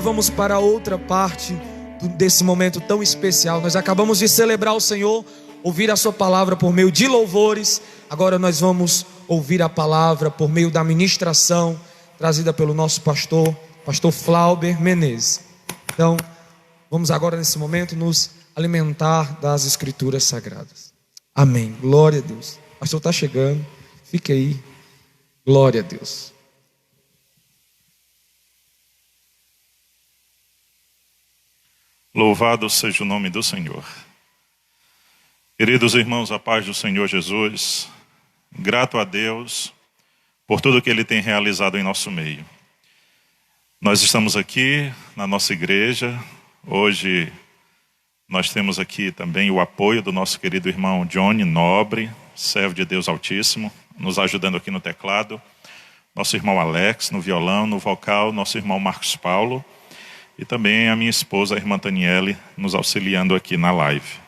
Vamos para outra parte desse momento tão especial. Nós acabamos de celebrar o Senhor, ouvir a sua palavra por meio de louvores. Agora nós vamos ouvir a palavra por meio da ministração trazida pelo nosso pastor Flauber Menezes. Então, vamos agora nesse momento nos alimentar das escrituras sagradas. Amém, glória a Deus. O pastor está chegando, fique aí. Glória a Deus. Louvado seja o nome do Senhor. Queridos irmãos, a paz do Senhor Jesus, grato a Deus por tudo que Ele tem realizado em nosso meio. Nós estamos aqui na nossa igreja. Hoje nós temos aqui também o apoio do nosso querido irmão Johnny Nobre, servo de Deus Altíssimo, nos ajudando aqui no teclado. Nosso irmão Alex no violão, no vocal, nosso irmão Marcos Paulo. E também a minha esposa, a irmã Daniele, nos auxiliando aqui na live.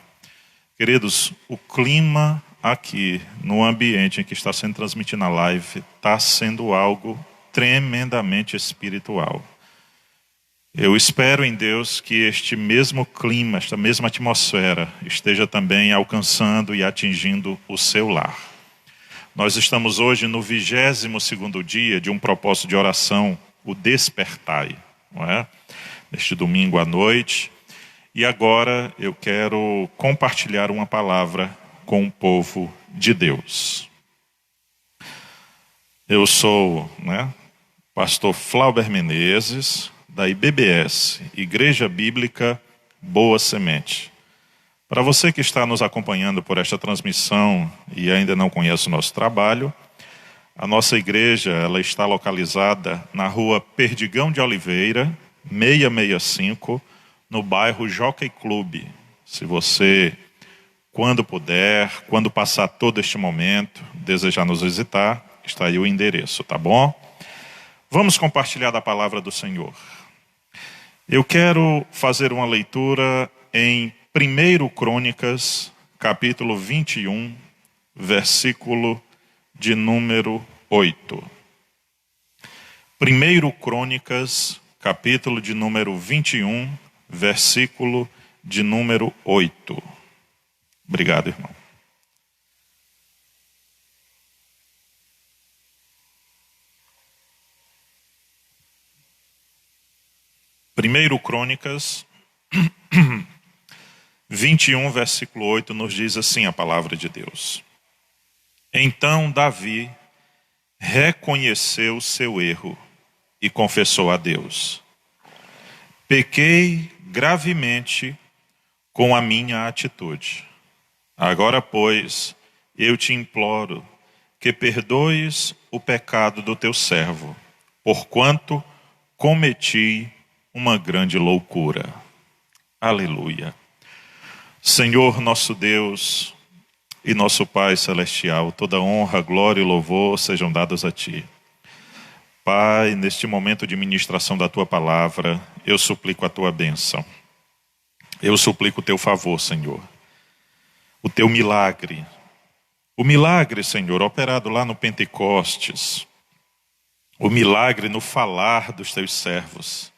Queridos, o clima aqui, no ambiente em que está sendo transmitido na live, está sendo algo tremendamente espiritual. Eu espero em Deus que este mesmo clima, esta mesma atmosfera, esteja também alcançando e atingindo o seu lar. Nós estamos hoje no 22º dia de um propósito de oração, o Despertai, não é? Neste domingo à noite, e agora eu quero compartilhar uma palavra com o povo de Deus. Eu sou, pastor Flauber Menezes, da IBBS, Igreja Bíblica Boa Semente. Para você que está nos acompanhando por esta transmissão e ainda não conhece o nosso trabalho, a nossa igreja ela está localizada na rua Perdigão de Oliveira, 665, no bairro Jockey Club. Se você, quando puder, quando passar todo este momento, desejar nos visitar, está aí o endereço, tá bom? Vamos compartilhar da palavra do Senhor. Eu quero fazer uma leitura em 1 Crônicas, capítulo 21, versículo de número 8. 1 Crônicas, capítulo de número 21, versículo de número 8. Obrigado, irmão. Primeiro Crônicas 21, versículo 8, nos diz assim a palavra de Deus. Então Davi reconheceu seu erro e confessou a Deus: pequei gravemente com a minha atitude. Agora, pois, eu te imploro que perdoes o pecado do teu servo, porquanto cometi uma grande loucura. Aleluia. Senhor nosso Deus e nosso Pai Celestial, toda honra, glória e louvor sejam dados a Ti. Pai, neste momento de ministração da Tua palavra, eu suplico a Tua bênção. Eu suplico o Teu favor, Senhor. O Teu milagre. O milagre, Senhor, operado lá no Pentecostes. O milagre no falar dos Teus servos.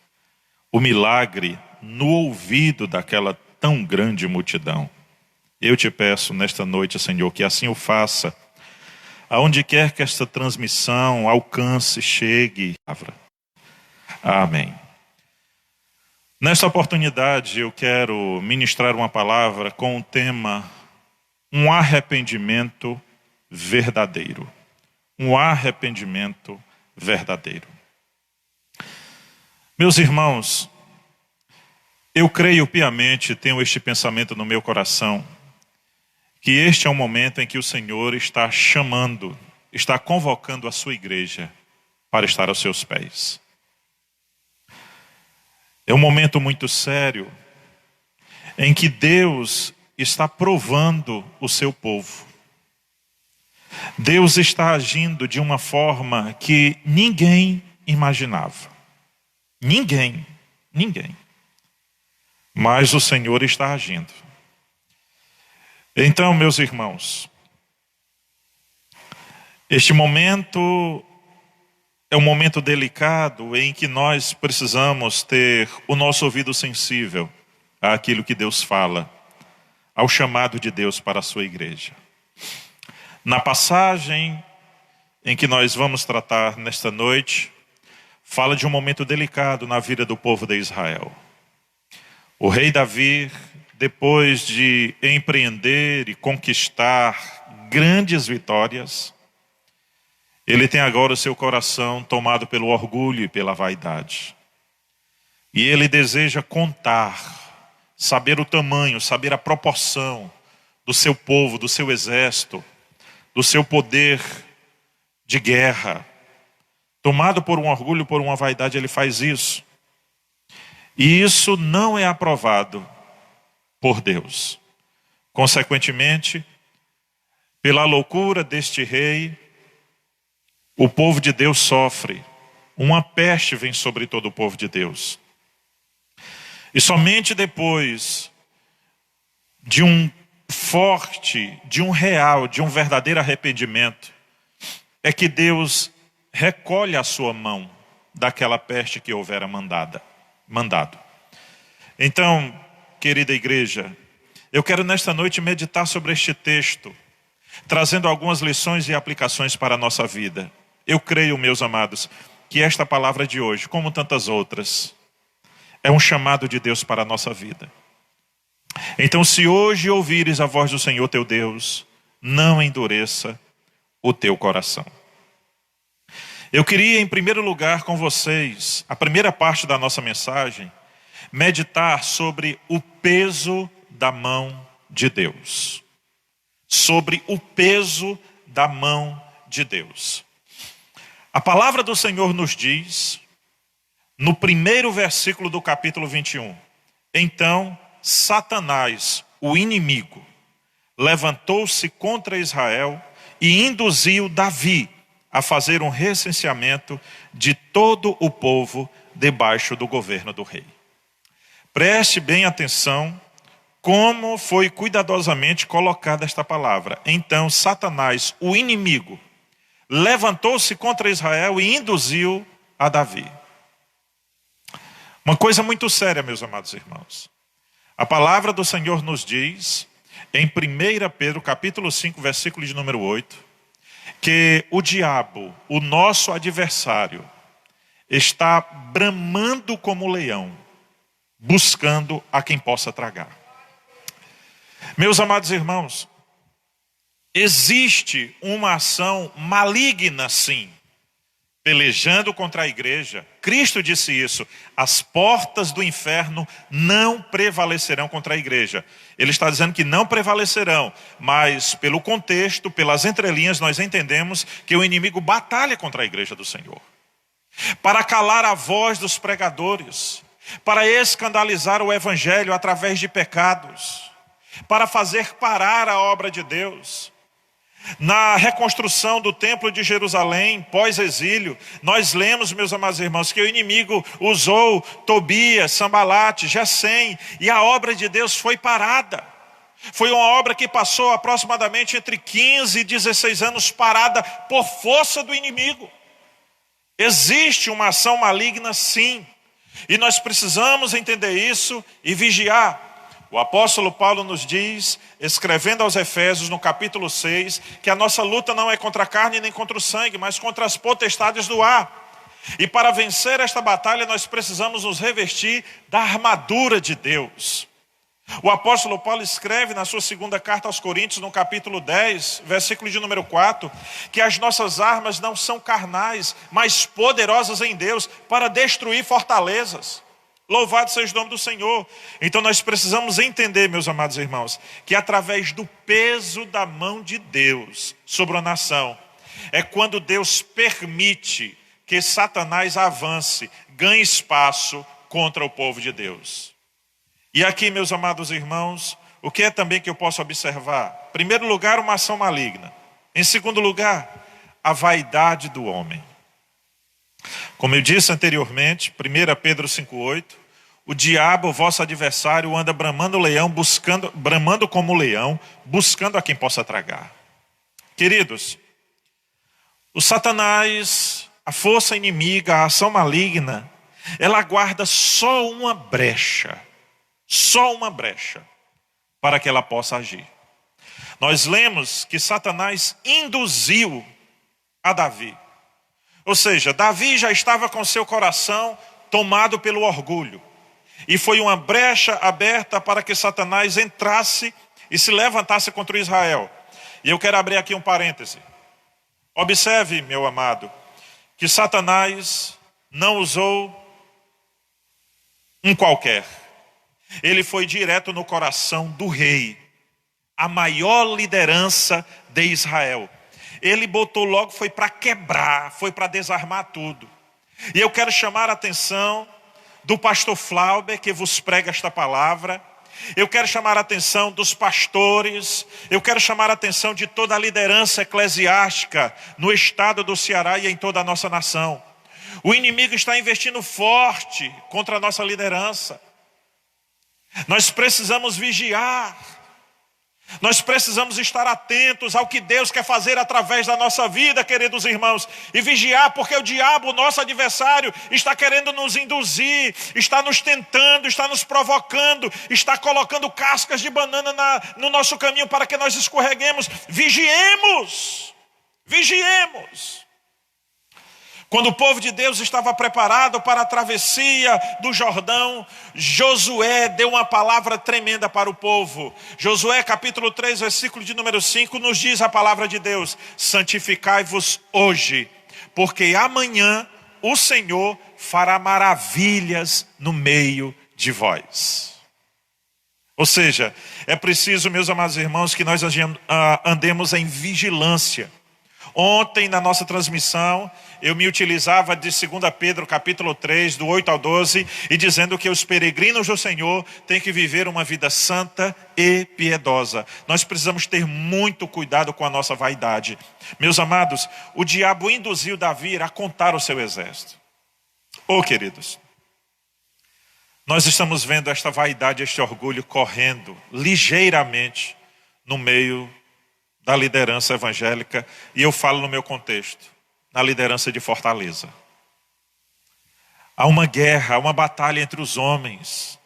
O milagre no ouvido daquela tão grande multidão. Eu te peço nesta noite, Senhor, que assim o faça, aonde quer que esta transmissão alcance, chegue. Amém. Nesta oportunidade eu quero ministrar uma palavra com o tema um arrependimento verdadeiro. Um arrependimento verdadeiro. Meus irmãos, eu creio piamente, tenho este pensamento no meu coração, que este é um momento em que o Senhor está chamando, está convocando a sua igreja para estar aos seus pés. É um momento muito sério, em que Deus está provando o seu povo. Deus está agindo de uma forma que ninguém imaginava. Ninguém. Mas o Senhor está agindo. Então, meus irmãos, este momento é um momento delicado em que nós precisamos ter o nosso ouvido sensível àquilo que Deus fala, ao chamado de Deus para a sua igreja. Na passagem em que nós vamos tratar nesta noite, fala de um momento delicado na vida do povo de Israel. O rei Davi, depois de empreender e conquistar grandes vitórias, ele tem agora o seu coração tomado pelo orgulho e pela vaidade. E ele deseja contar, saber o tamanho, saber a proporção do seu povo, do seu exército, do seu poder de guerra. Tomado por um orgulho, por uma vaidade, ele faz isso. E isso não é aprovado por Deus. Consequentemente, pela loucura deste rei, o povo de Deus sofre. Uma peste vem sobre todo o povo de Deus. E somente depois de um forte, de um real, de um verdadeiro arrependimento, é que Deus recolhe a sua mão daquela peste que houvera mandado. Então, querida igreja, eu quero nesta noite meditar sobre este texto, trazendo algumas lições e aplicações para a nossa vida. Eu creio, meus amados, que esta palavra de hoje, como tantas outras, é um chamado de Deus para a nossa vida. Então, se hoje ouvires a voz do Senhor teu Deus, não endureça o teu coração. Eu queria, em primeiro lugar, com vocês, a primeira parte da nossa mensagem, meditar sobre o peso da mão de Deus. Sobre o peso da mão de Deus. A palavra do Senhor nos diz, no primeiro versículo do capítulo 21, então Satanás, o inimigo, levantou-se contra Israel e induziu Davi a fazer um recenseamento de todo o povo debaixo do governo do rei. Preste bem atenção como foi cuidadosamente colocada esta palavra. Então Satanás, o inimigo, levantou-se contra Israel e induziu a Davi. Uma coisa muito séria, meus amados irmãos. A palavra do Senhor nos diz, em 1 Pedro capítulo 5, versículo de número 8, que o diabo, o nosso adversário, está bramando como leão, buscando a quem possa tragar. Meus amados irmãos, existe uma ação maligna, sim, pelejando contra a igreja. Cristo disse isso: as portas do inferno não prevalecerão contra a igreja. Ele está dizendo que não prevalecerão, mas pelo contexto, pelas entrelinhas, nós entendemos que o inimigo batalha contra a igreja do Senhor, para calar a voz dos pregadores, para escandalizar o evangelho através de pecados, para fazer parar a obra de Deus. Na reconstrução do templo de Jerusalém, pós-exílio, nós lemos, meus amados irmãos, que o inimigo usou Tobias, Sambalate, Gesem, e a obra de Deus foi parada. Foi uma obra que passou aproximadamente entre 15 e 16 anos parada por força do inimigo. Existe uma ação maligna, sim, e nós precisamos entender isso e vigiar. O apóstolo Paulo nos diz, escrevendo aos Efésios no capítulo 6, que a nossa luta não é contra a carne nem contra o sangue, mas contra as potestades do ar. E para vencer esta batalha nós precisamos nos revestir da armadura de Deus. O apóstolo Paulo escreve na sua segunda carta aos Coríntios, no capítulo 10, versículo de número 4, que as nossas armas não são carnais, mas poderosas em Deus para destruir fortalezas. Louvado seja o nome do Senhor. Então nós precisamos entender, meus amados irmãos, que através do peso da mão de Deus sobre a nação, é quando Deus permite que Satanás avance, ganhe espaço contra o povo de Deus. E aqui, meus amados irmãos, o que é também que eu posso observar? Em primeiro lugar, uma ação maligna. Em segundo lugar, a vaidade do homem. Como eu disse anteriormente, 1 Pedro 5,8, o diabo, vosso adversário, anda bramando como leão, buscando a quem possa tragar. Queridos, o Satanás a força inimiga, a ação maligna, ela guarda só uma brecha para que ela possa agir. Nós lemos que Satanás induziu a Davi. Ou seja, Davi já estava com seu coração tomado pelo orgulho. E foi uma brecha aberta para que Satanás entrasse e se levantasse contra Israel. E eu quero abrir aqui um parêntese. Observe, meu amado, que Satanás não usou um qualquer. Ele foi direto no coração do rei, a maior liderança de Israel. Ele botou logo, foi para quebrar, foi para desarmar tudo. E eu quero chamar a atenção do pastor Flauber, que vos prega esta palavra. Eu quero chamar a atenção dos pastores. Eu quero chamar a atenção de toda a liderança eclesiástica no estado do Ceará e em toda a nossa nação. O inimigo está investindo forte contra a nossa liderança. Nós precisamos vigiar. Nós precisamos estar atentos ao que Deus quer fazer através da nossa vida, queridos irmãos. E vigiar, porque o diabo, o nosso adversário, está querendo nos induzir, está nos tentando, está nos provocando, está colocando cascas de banana no nosso caminho para que nós escorreguemos. Vigiemos! Vigiemos! Quando o povo de Deus estava preparado para a travessia do Jordão, Josué deu uma palavra tremenda para o povo. Josué capítulo 3, versículo de número 5, nos diz a palavra de Deus: santificai-vos hoje, porque amanhã o Senhor fará maravilhas no meio de vós. Ou seja, é preciso, meus amados irmãos, que nós andemos em vigilância. Ontem, na nossa transmissão, eu me utilizava de 2 Pedro capítulo 3, do 8 ao 12, e dizendo que os peregrinos do Senhor têm que viver uma vida santa e piedosa. Nós precisamos ter muito cuidado com a nossa vaidade. Meus amados, o diabo induziu Davi a contar o seu exército. Queridos, nós estamos vendo esta vaidade, este orgulho correndo ligeiramente no meio da liderança evangélica, e eu falo no meu contexto, na liderança de Fortaleza. Há uma guerra, uma batalha entre os homens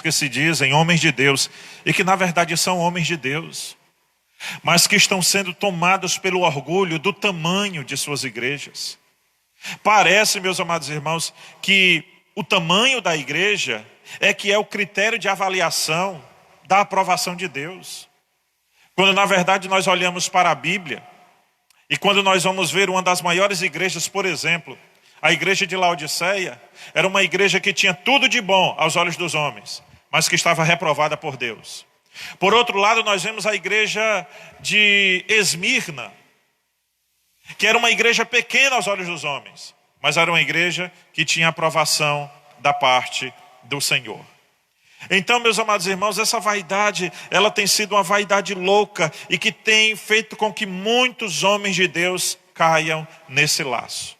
que se dizem homens de Deus, e que na verdade são homens de Deus, mas que estão sendo tomados pelo orgulho do tamanho de suas igrejas. Parece, meus amados irmãos, que o tamanho da igreja que é o critério de avaliação da aprovação de Deus. Quando na verdade nós olhamos para a Bíblia, e quando nós vamos ver uma das maiores igrejas, por exemplo, a igreja de Laodiceia, era uma igreja que tinha tudo de bom aos olhos dos homens, mas que estava reprovada por Deus. Por outro lado, nós vemos a igreja de Esmirna, que era uma igreja pequena aos olhos dos homens, mas era uma igreja que tinha aprovação da parte do Senhor. Então, meus amados irmãos, essa vaidade, ela tem sido uma vaidade louca e que tem feito com que muitos homens de Deus caiam nesse laço.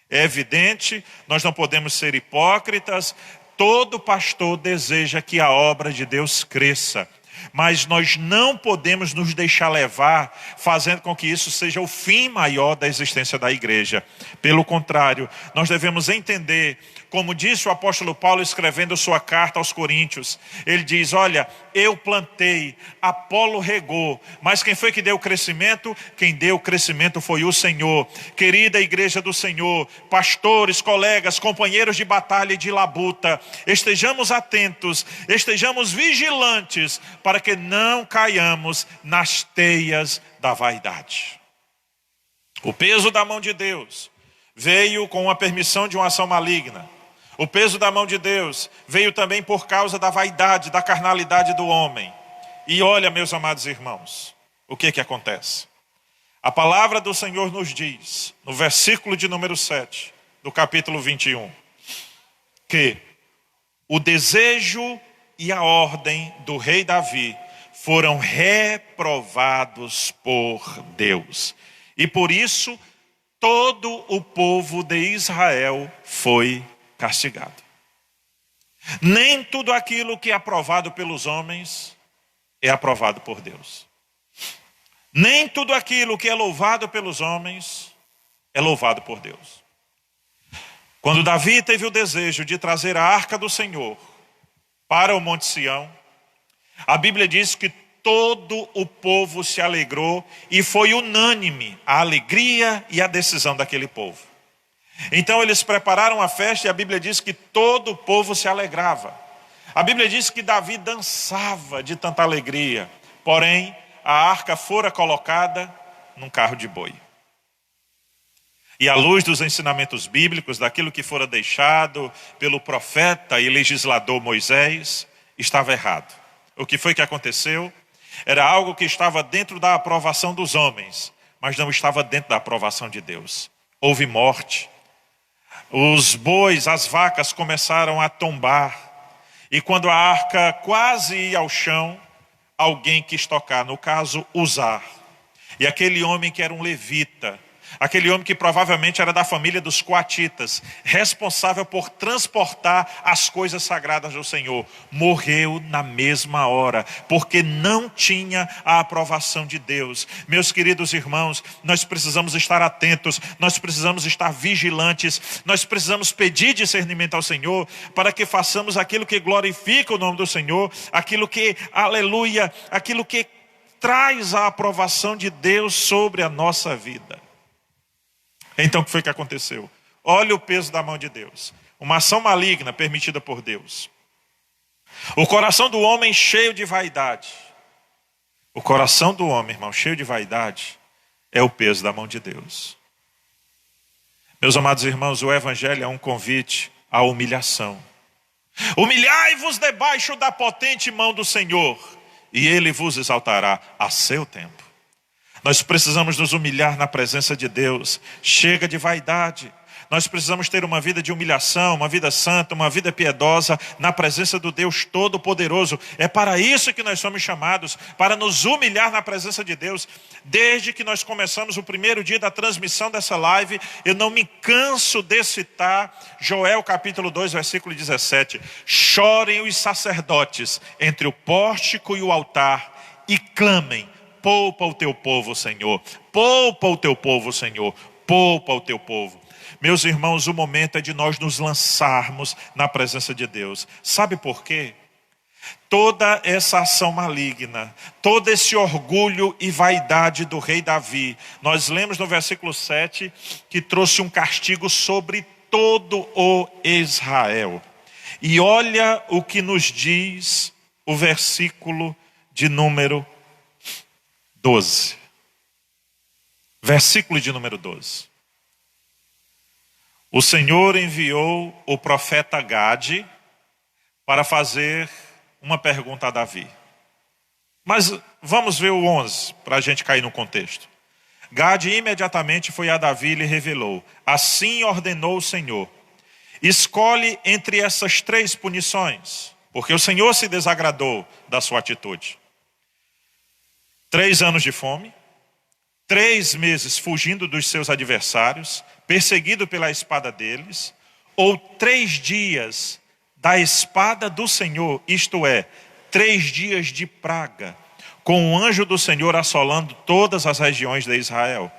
É evidente, nós não podemos ser hipócritas. Todo pastor deseja que a obra de Deus cresça, mas nós não podemos nos deixar levar, fazendo com que isso seja o fim maior da existência da igreja. Pelo contrário, nós devemos entender, como disse o apóstolo Paulo escrevendo sua carta aos Coríntios, ele diz: olha, eu plantei, Apolo regou, mas quem foi que deu o crescimento? Quem deu o crescimento foi o Senhor. Querida igreja do Senhor, pastores, colegas, companheiros de batalha e de labuta, estejamos atentos, estejamos vigilantes, para que não caiamos nas teias da vaidade. O peso da mão de Deus veio com a permissão de uma ação maligna. O peso da mão de Deus veio também por causa da vaidade, da carnalidade do homem. E olha, meus amados irmãos, o que acontece? A palavra do Senhor nos diz, no versículo de número 7, do capítulo 21, que o desejo e a ordem do rei Davi foram reprovados por Deus. E por isso, todo o povo de Israel foi castigado. Nem tudo aquilo que é aprovado pelos homens é aprovado por Deus. Nem tudo aquilo que é louvado pelos homens é louvado por Deus. Quando Davi teve o desejo de trazer a arca do Senhor para o Monte Sião, a Bíblia diz que todo o povo se alegrou e foi unânime a alegria e a decisão daquele povo. Então eles prepararam a festa e a Bíblia diz que todo o povo se alegrava. A Bíblia diz que Davi dançava de tanta alegria, porém a arca fora colocada num carro de boi. E à luz dos ensinamentos bíblicos, daquilo que fora deixado pelo profeta e legislador Moisés, estava errado. O que foi que aconteceu? Era algo que estava dentro da aprovação dos homens, mas não estava dentro da aprovação de Deus. Houve morte. Os bois, as vacas começaram a tombar. E quando a arca quase ia ao chão, alguém quis tocar, no caso, Uzá. E aquele homem que era um levita, aquele homem que provavelmente era da família dos coatitas, responsável por transportar as coisas sagradas do Senhor, morreu na mesma hora, porque não tinha a aprovação de Deus. Meus queridos irmãos, nós precisamos estar atentos, nós precisamos estar vigilantes, nós precisamos pedir discernimento ao Senhor, para que façamos aquilo que glorifica o nome do Senhor, aquilo que, aleluia, aquilo que traz a aprovação de Deus sobre a nossa vida. Então o que foi que aconteceu? Olha o peso da mão de Deus. Uma ação maligna permitida por Deus. O coração do homem cheio de vaidade. O coração do homem, irmão, cheio de vaidade, é o peso da mão de Deus. Meus amados irmãos, o Evangelho é um convite à humilhação. Humilhai-vos debaixo da potente mão do Senhor, e Ele vos exaltará a seu tempo. Nós precisamos nos humilhar na presença de Deus. Chega de vaidade. Nós precisamos ter uma vida de humilhação, uma vida santa, uma vida piedosa na presença do Deus Todo-Poderoso. É para isso que nós somos chamados, para nos humilhar na presença de Deus. Desde que nós começamos o primeiro dia da transmissão dessa live, eu não me canso de citar Joel capítulo 2, versículo 17. Chorem os sacerdotes entre o pórtico e o altar e clamem: poupa o teu povo, Senhor. Poupa o teu povo, Senhor. Poupa o teu povo. Meus irmãos, o momento é de nós nos lançarmos na presença de Deus. Sabe por quê? Toda essa ação maligna, todo esse orgulho e vaidade do rei Davi, nós lemos no versículo 7 que trouxe um castigo sobre todo o Israel. E olha o que nos diz o versículo de número 12. Versículo de número 12. O Senhor enviou o profeta Gade para fazer uma pergunta a Davi. Mas vamos ver o 11, para a gente cair no contexto. Gade imediatamente foi a Davi e lhe revelou: assim ordenou o Senhor, escolhe entre essas 3 punições, porque o Senhor se desagradou da sua atitude. 3 anos de fome, 3 meses fugindo dos seus adversários, perseguido pela espada deles, ou 3 dias da espada do Senhor, isto é, 3 dias de praga, com o anjo do Senhor assolando todas as regiões de Israel.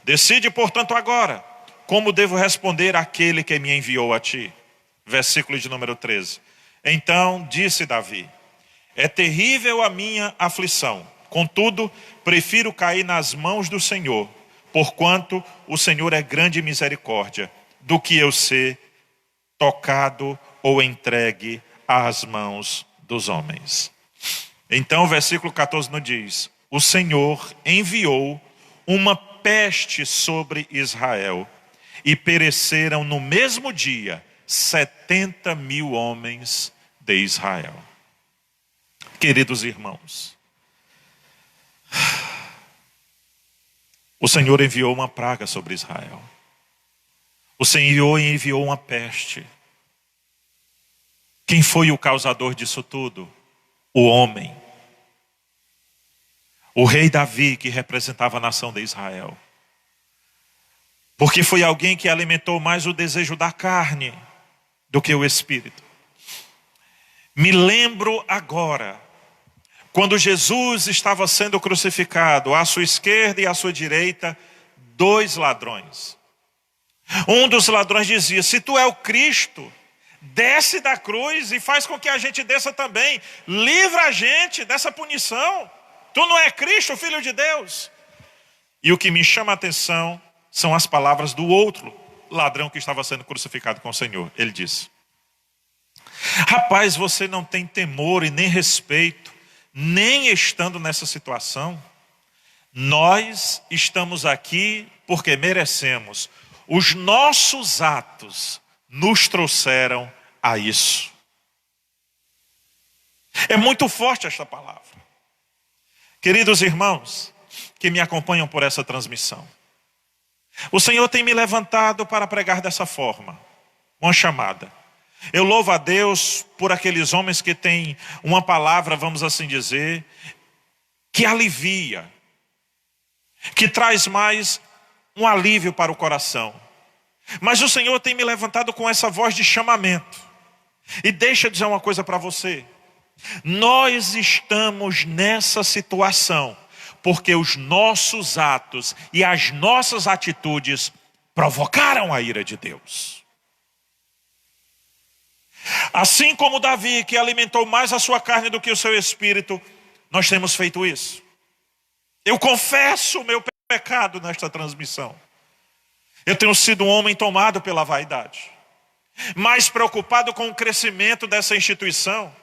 Decide, portanto, agora, como devo responder àquele que me enviou a ti. Versículo de número 13. Então disse Davi: é terrível a minha aflição, contudo, prefiro cair nas mãos do Senhor, porquanto o Senhor é grande em misericórdia, do que eu ser tocado ou entregue às mãos dos homens. Então o versículo 14 nos diz: o Senhor enviou uma peste sobre Israel, e pereceram no mesmo dia 70.000 homens de Israel. Queridos irmãos, o Senhor enviou uma praga sobre Israel. O Senhor enviou uma peste. Quem foi o causador disso tudo? O homem. O rei Davi, que representava a nação de Israel. Porque foi alguém que alimentou mais o desejo da carne do que o espírito. Me lembro agora, quando Jesus estava sendo crucificado, à sua esquerda e à sua direita, 2 ladrões. Um dos ladrões dizia: se tu é o Cristo, desce da cruz e faz com que a gente desça também. Livra a gente dessa punição. Tu não é Cristo, Filho de Deus? E o que me chama a atenção são as palavras do outro ladrão que estava sendo crucificado com o Senhor. Ele disse: rapaz, você não tem temor e nem respeito, nem estando nessa situação. Nós estamos aqui porque merecemos. Os nossos atos nos trouxeram a isso. É muito forte esta palavra. Queridos irmãos que me acompanham por essa transmissão, o Senhor tem me levantado para pregar dessa forma, uma chamada. Eu louvo a Deus por aqueles homens que têm uma palavra, vamos assim dizer, que alivia, que traz mais um alívio para o coração. Mas o Senhor tem me levantado com essa voz de chamamento. E deixa eu dizer uma coisa para você. Nós estamos nessa situação porque os nossos atos e as nossas atitudes provocaram a ira de Deus. Assim como Davi, que alimentou mais a sua carne do que o seu espírito, nós temos feito isso. Eu confesso o meu pecado nesta transmissão. Eu tenho sido um homem tomado pela vaidade, mais preocupado com o crescimento dessa instituição,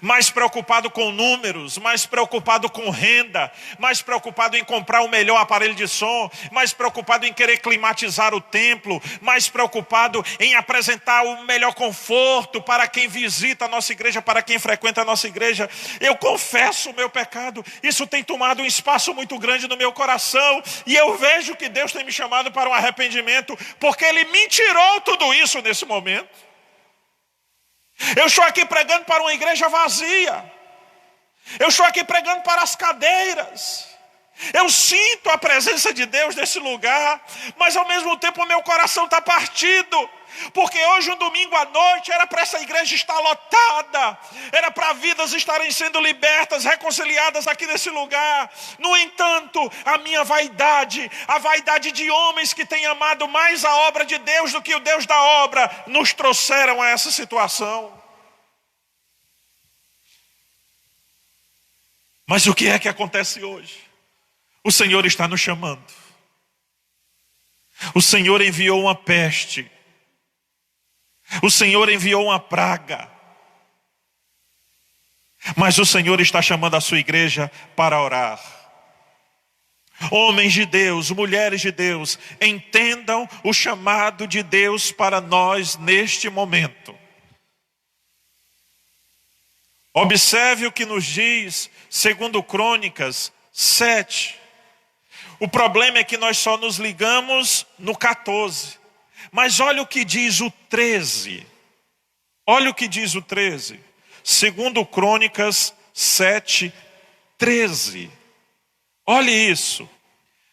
mais preocupado com números, mais preocupado com renda, mais preocupado em comprar o melhor aparelho de som, mais preocupado em querer climatizar o templo, mais preocupado em apresentar o melhor conforto para quem visita a nossa igreja, para quem frequenta a nossa igreja. Eu confesso o meu pecado. Isso tem tomado um espaço muito grande no meu coração, e eu vejo que Deus tem me chamado para um arrependimento, porque Ele me tirou tudo isso nesse momento. Eu estou aqui pregando para uma igreja vazia. Eu estou aqui pregando para as cadeiras. Eu sinto a presença de Deus nesse lugar, mas ao mesmo tempo o meu coração está partido. Porque hoje, um domingo à noite, era para essa igreja estar lotada. Era para vidas estarem sendo libertas, reconciliadas aqui nesse lugar. No entanto, a minha vaidade, a vaidade de homens que têm amado mais a obra de Deus do que o Deus da obra, nos trouxeram a essa situação. Mas o que é que acontece hoje? O Senhor está nos chamando. O Senhor enviou uma peste. O Senhor enviou uma praga. Mas o Senhor está chamando a sua igreja para orar. Homens de Deus, mulheres de Deus, entendam o chamado de Deus para nós neste momento. Observe o que nos diz 2 Crônicas 7. O problema é que nós só nos ligamos no 14. Mas olha o que diz o 13. Olha o que diz o 13. 2 Crônicas 7, 13. Olhe isso.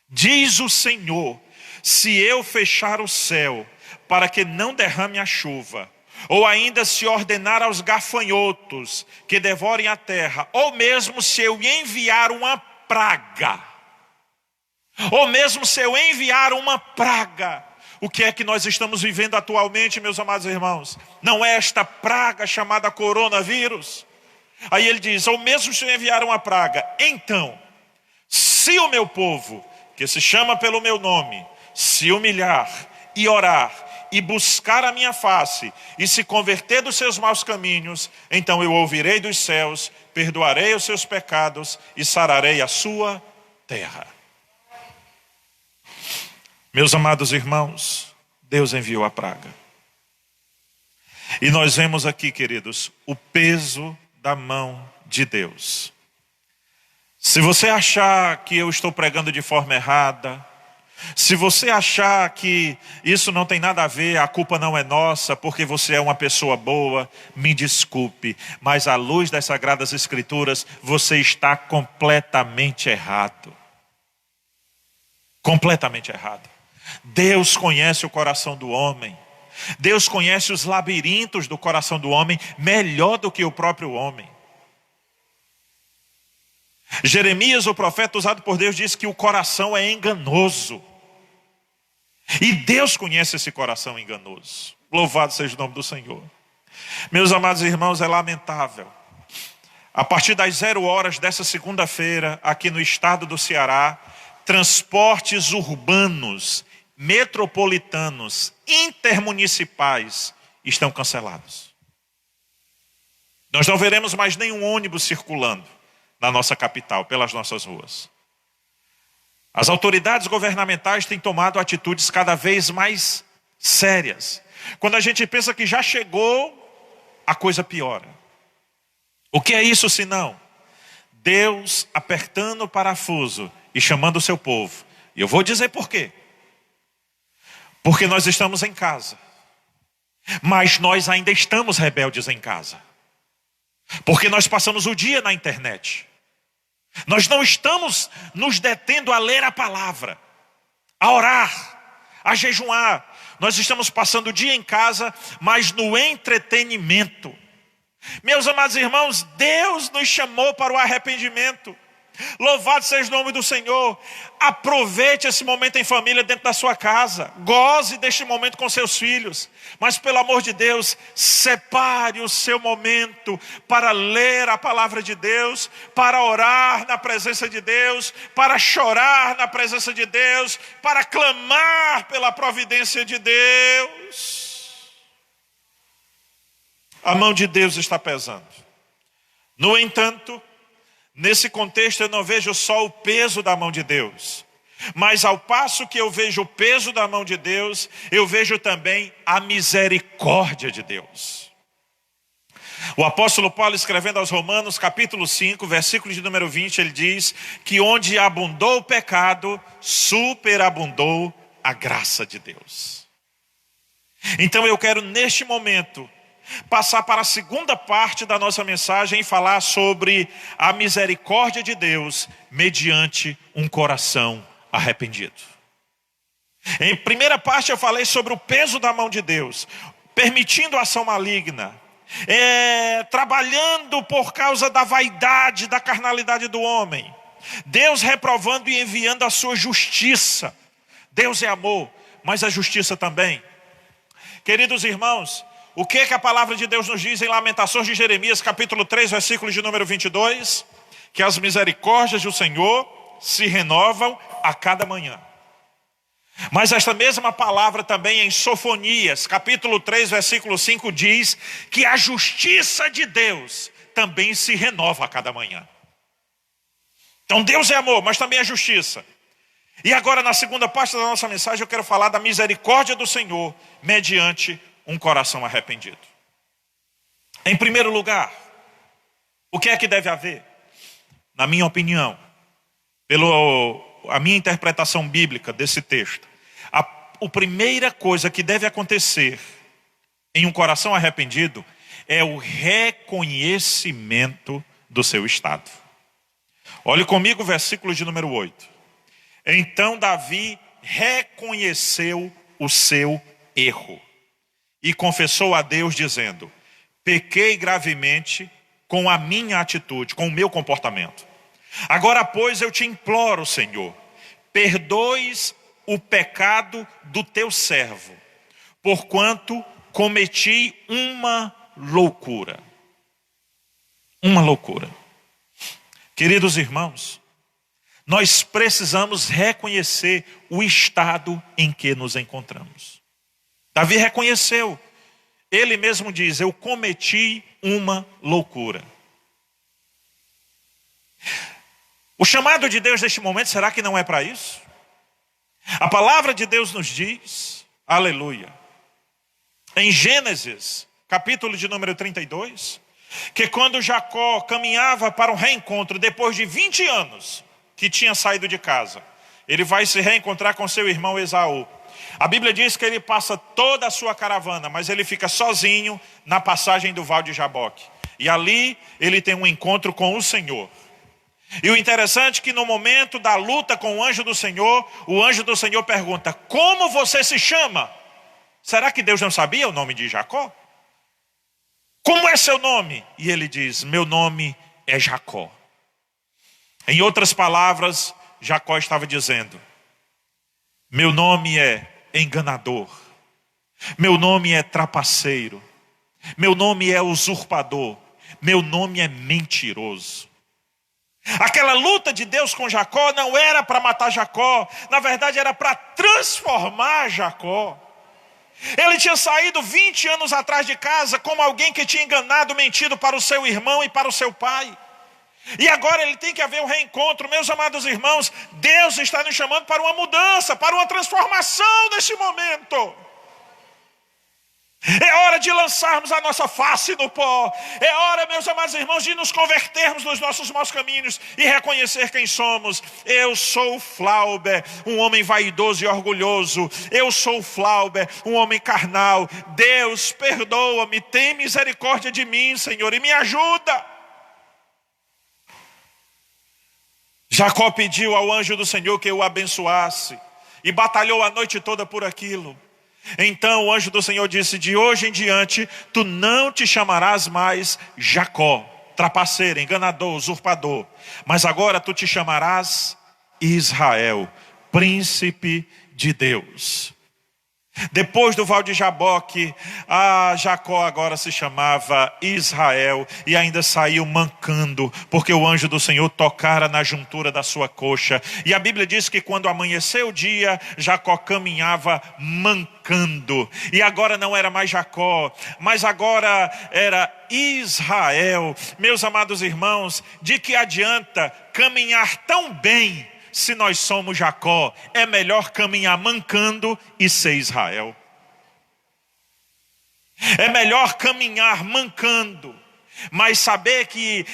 Diz o Senhor: se eu fechar o céu para que não derrame a chuva, ou ainda se ordenar aos gafanhotos que devorem a terra, ou mesmo se eu enviar uma praga, o que é que nós estamos vivendo atualmente, meus amados irmãos? Não é esta praga chamada coronavírus? Aí ele diz: ou mesmo se eu enviar uma praga, então, se o meu povo, que se chama pelo meu nome, se humilhar e orar e buscar a minha face e se converter dos seus maus caminhos, então eu ouvirei dos céus, perdoarei os seus pecados e sararei a sua terra. Meus amados irmãos, Deus enviou a praga. E nós vemos aqui, queridos, o peso da mão de Deus. Se você achar que eu estou pregando de forma errada, se você achar que isso não tem nada a ver, a culpa não é nossa, porque você é uma pessoa boa, me desculpe, mas à luz das Sagradas Escrituras, você está completamente errado. Completamente errado. Deus conhece o coração do homem. Deus conhece os labirintos do coração do homem melhor do que o próprio homem. Jeremias, o profeta usado por Deus, diz que o coração é enganoso. E Deus conhece esse coração enganoso. Louvado seja o nome do Senhor. Meus amados irmãos, é lamentável. A partir das 0 horas dessa segunda-feira, aqui no estado do Ceará, transportes urbanos, metropolitanos, intermunicipais estão cancelados. Nós não veremos mais nenhum ônibus circulando na nossa capital, pelas nossas ruas. As autoridades governamentais têm tomado atitudes cada vez mais sérias. Quando a gente pensa que já chegou, a coisa piora. O que é isso senão? Deus apertando o parafuso e chamando o seu povo. E eu vou dizer por quê. Porque nós estamos em casa. Mas nós ainda estamos rebeldes em casa. Porque nós passamos o dia na internet. Nós não estamos nos detendo a ler a palavra, a orar, a jejuar. Nós estamos passando o dia em casa, mas no entretenimento. Meus amados irmãos, Deus nos chamou para o arrependimento. Louvado seja o nome do Senhor. Aproveite esse momento em família dentro da sua casa. Goze deste momento com seus filhos. Mas pelo amor de Deus, separe o seu momento para ler a palavra de Deus, para orar na presença de Deus, para chorar na presença de Deus, para clamar pela providência de Deus. A mão de Deus está pesando. No entanto, nesse contexto eu não vejo só o peso da mão de Deus, mas ao passo que eu vejo o peso da mão de Deus, eu vejo também a misericórdia de Deus. O apóstolo Paulo, escrevendo aos Romanos, capítulo 5, versículo de número 20, ele diz que onde abundou o pecado, superabundou a graça de Deus. Então eu quero neste momento passar para a segunda parte da nossa mensagem e falar sobre a misericórdia de Deus mediante um coração arrependido. Em primeira parte eu falei sobre o peso da mão de Deus, permitindo a ação maligna, trabalhando por causa da vaidade, da carnalidade do homem, Deus reprovando e enviando a sua justiça. Deus é amor, mas a justiça também. Queridos irmãos, o que a palavra de Deus nos diz em Lamentações de Jeremias, capítulo 3, versículo de número 22? Que as misericórdias do Senhor se renovam a cada manhã. Mas esta mesma palavra também em Sofonias, capítulo 3, versículo 5 diz que a justiça de Deus também se renova a cada manhã. Então Deus é amor, mas também é justiça. E agora na segunda parte da nossa mensagem eu quero falar da misericórdia do Senhor mediante um coração arrependido. Em primeiro lugar, o que é que deve haver? Na minha opinião, pela minha interpretação bíblica desse texto, a primeira coisa que deve acontecer em um coração arrependido é o reconhecimento do seu estado. Olhe comigo o versículo de número 8. Então Davi reconheceu o seu erro e confessou a Deus dizendo: pequei gravemente com a minha atitude, com o meu comportamento. Agora, pois, eu te imploro, Senhor, perdoes o pecado do teu servo, porquanto cometi uma loucura. Uma loucura. Queridos irmãos, nós precisamos reconhecer o estado em que nos encontramos. Davi reconheceu, ele mesmo diz: eu cometi uma loucura. O chamado de Deus neste momento, será que não é para isso? A palavra de Deus nos diz, aleluia, em Gênesis, capítulo de número 32, que quando Jacó caminhava para um reencontro, depois de 20 anos que tinha saído de casa, ele vai se reencontrar com seu irmão Esaú. A Bíblia diz que ele passa toda a sua caravana, mas ele fica sozinho na passagem do Val de Jaboque. E ali ele tem um encontro com o Senhor. E o interessante é que no momento da luta com o anjo do Senhor pergunta: como você se chama? Será que Deus não sabia o nome de Jacó? Como é seu nome? E ele diz: meu nome é Jacó. Em outras palavras, Jacó estava dizendo: meu nome é enganador. Meu nome é trapaceiro. Meu nome é usurpador. Meu nome é mentiroso. Aquela luta de Deus com Jacó não era para matar Jacó. Na verdade era para transformar Jacó. Ele tinha saído 20 anos atrás de casa como alguém que tinha enganado, mentido para o seu irmão e para o seu pai. E agora ele tem que haver um reencontro. Meus amados irmãos, Deus está nos chamando para uma mudança, para uma transformação nesse momento. É hora de lançarmos a nossa face no pó. É hora, meus amados irmãos, de nos convertermos nos nossos maus caminhos e reconhecer quem somos. Eu sou Flauber, um homem vaidoso e orgulhoso. Eu sou Flauber, um homem carnal. Deus, perdoa-me, tem misericórdia de mim, Senhor, e me ajuda. Jacó pediu ao anjo do Senhor que o abençoasse e batalhou a noite toda por aquilo. Então o anjo do Senhor disse: de hoje em diante tu não te chamarás mais Jacó, trapaceiro, enganador, usurpador, mas agora tu te chamarás Israel, príncipe de Deus. Depois do val de Jaboque, Jacó agora se chamava Israel e ainda saiu mancando, porque o anjo do Senhor tocara na juntura da sua coxa. E a Bíblia diz que quando amanheceu o dia, Jacó caminhava mancando. E agora não era mais Jacó, mas agora era Israel. Meus amados irmãos, de que adianta caminhar tão bem se nós somos Jacó? É melhor caminhar mancando e ser Israel. É melhor caminhar mancando, mas saber que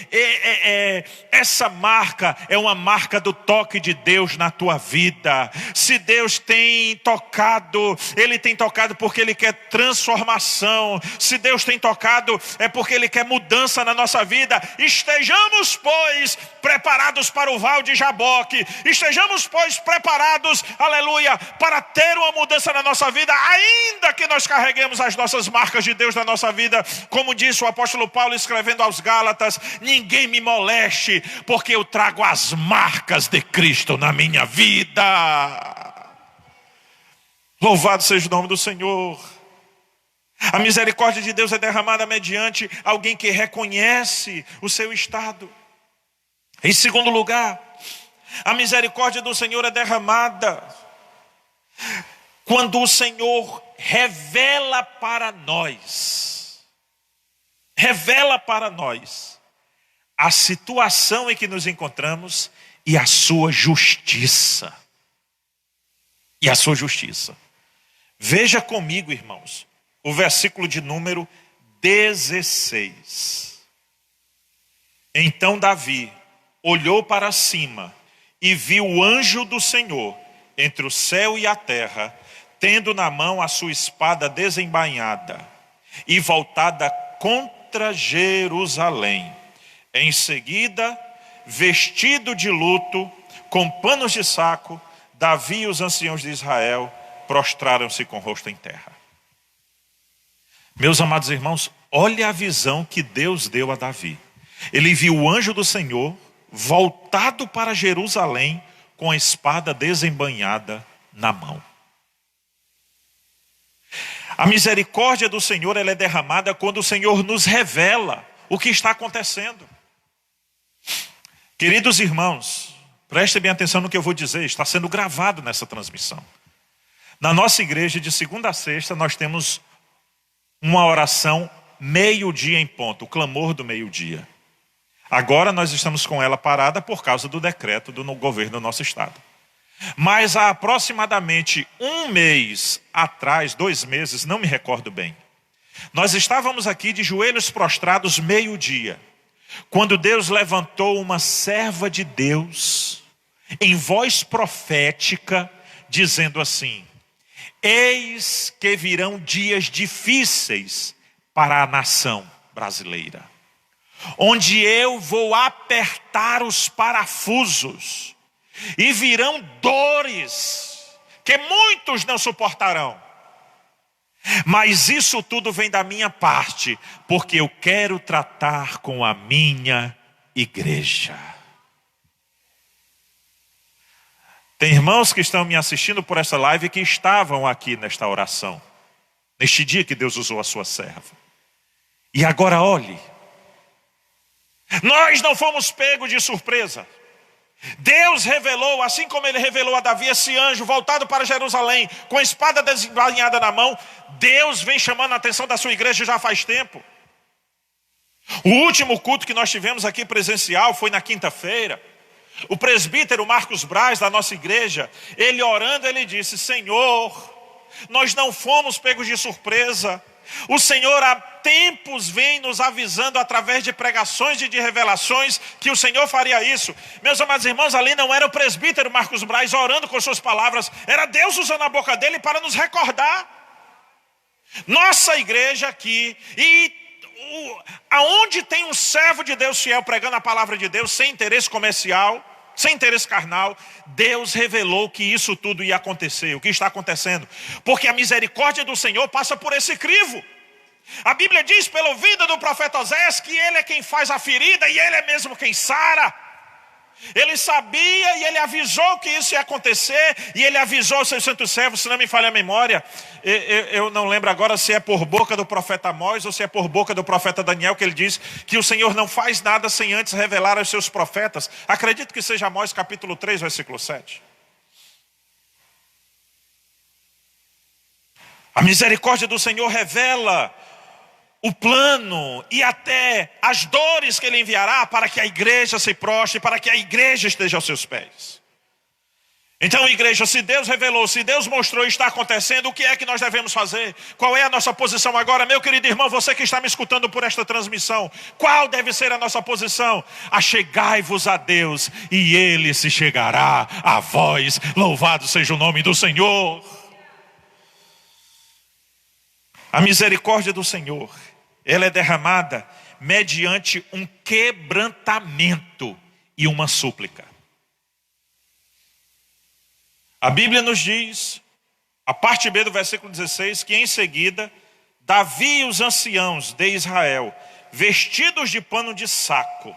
essa marca é uma marca do toque de Deus na tua vida. Se Deus tem tocado, Ele tem tocado porque Ele quer transformação. Se Deus tem tocado, é porque Ele quer mudança na nossa vida. Estejamos, pois, preparados para o val de Jaboque. Estejamos, pois, preparados, aleluia, para ter uma mudança na nossa vida, ainda que nós carreguemos as nossas marcas de Deus na nossa vida. Como disse o apóstolo Paulo escrevendo aos Gálatas: ninguém me moleste, porque eu trago as marcas de Cristo na minha vida. Louvado seja o nome do Senhor. A misericórdia de Deus é derramada mediante alguém que reconhece o seu estado. Em segundo lugar, a misericórdia do Senhor é derramada quando o Senhor revela para nós a situação em que nos encontramos e a sua justiça. Veja comigo, irmãos, o versículo de número 16. Então Davi olhou para cima e viu o anjo do Senhor entre o céu e a terra, tendo na mão a sua espada desembainhada e voltada contra Jerusalém. Em seguida, vestido de luto, com panos de saco, Davi e os anciãos de Israel prostraram-se com o rosto em terra. Meus amados irmãos, olha a visão que Deus deu a Davi. Ele viu o anjo do Senhor voltado para Jerusalém com a espada desembainhada na mão. A misericórdia do Senhor, ela é derramada quando o Senhor nos revela o que está acontecendo. Queridos irmãos, prestem bem atenção no que eu vou dizer, está sendo gravado nessa transmissão. Na nossa igreja, de segunda a sexta, nós temos uma oração meio-dia em ponto, o clamor do meio-dia. Agora nós estamos com ela parada por causa do decreto do governo do nosso estado. Mas há aproximadamente um mês atrás, 2 meses, não me recordo bem, nós estávamos aqui de joelhos prostrados meio-dia, quando Deus levantou uma serva de Deus, em voz profética, dizendo assim: eis que virão dias difíceis para a nação brasileira, onde eu vou apertar os parafusos, e virão dores que muitos não suportarão. Mas isso tudo vem da minha parte, porque eu quero tratar com a minha igreja. Tem irmãos que estão me assistindo por essa live que estavam aqui nesta oração, neste dia que Deus usou a sua serva. E agora olhe, nós não fomos pegos de surpresa. Deus revelou, assim como Ele revelou a Davi, esse anjo voltado para Jerusalém, com a espada desembainhada na mão. Deus vem chamando a atenção da sua igreja já faz tempo. O último culto que nós tivemos aqui presencial foi na quinta-feira. O presbítero Marcos Braz, da nossa igreja, ele orando, ele disse: Senhor, nós não fomos pegos de surpresa. O Senhor há tempos vem nos avisando através de pregações e de revelações que o Senhor faria isso. Meus amados irmãos, ali não era o presbítero Marcos Braz orando com suas palavras, era Deus usando a boca dele para nos recordar. Nossa igreja aqui, aonde tem um servo de Deus fiel pregando a palavra de Deus, sem interesse comercial, sem interesse carnal, Deus revelou que isso tudo ia acontecer. O que está acontecendo? Porque a misericórdia do Senhor passa por esse crivo. A Bíblia diz pela vida do profeta Oséias que ele é quem faz a ferida e ele é mesmo quem sara. Ele sabia e ele avisou que isso ia acontecer, e ele avisou os seus santos servos. Se não me falha a memória, eu não lembro agora se é por boca do profeta Amós ou se é por boca do profeta Daniel, que ele diz que o Senhor não faz nada sem antes revelar aos seus profetas. Acredito que seja Amós capítulo 3, versículo 7. A misericórdia do Senhor revela o plano e até as dores que Ele enviará para que a igreja se prostre, para que a igreja esteja aos seus pés. Então, igreja, se Deus revelou, se Deus mostrou e está acontecendo, o que é que nós devemos fazer? Qual é a nossa posição agora? Meu querido irmão, você que está me escutando por esta transmissão, qual deve ser a nossa posição? Achegai-vos a Deus e Ele se chegará a vós. Louvado seja o nome do Senhor. A misericórdia do Senhor, ela é derramada mediante um quebrantamento e uma súplica. A Bíblia nos diz, a parte B do versículo 16, que em seguida, Davi e os anciãos de Israel, vestidos de pano de saco,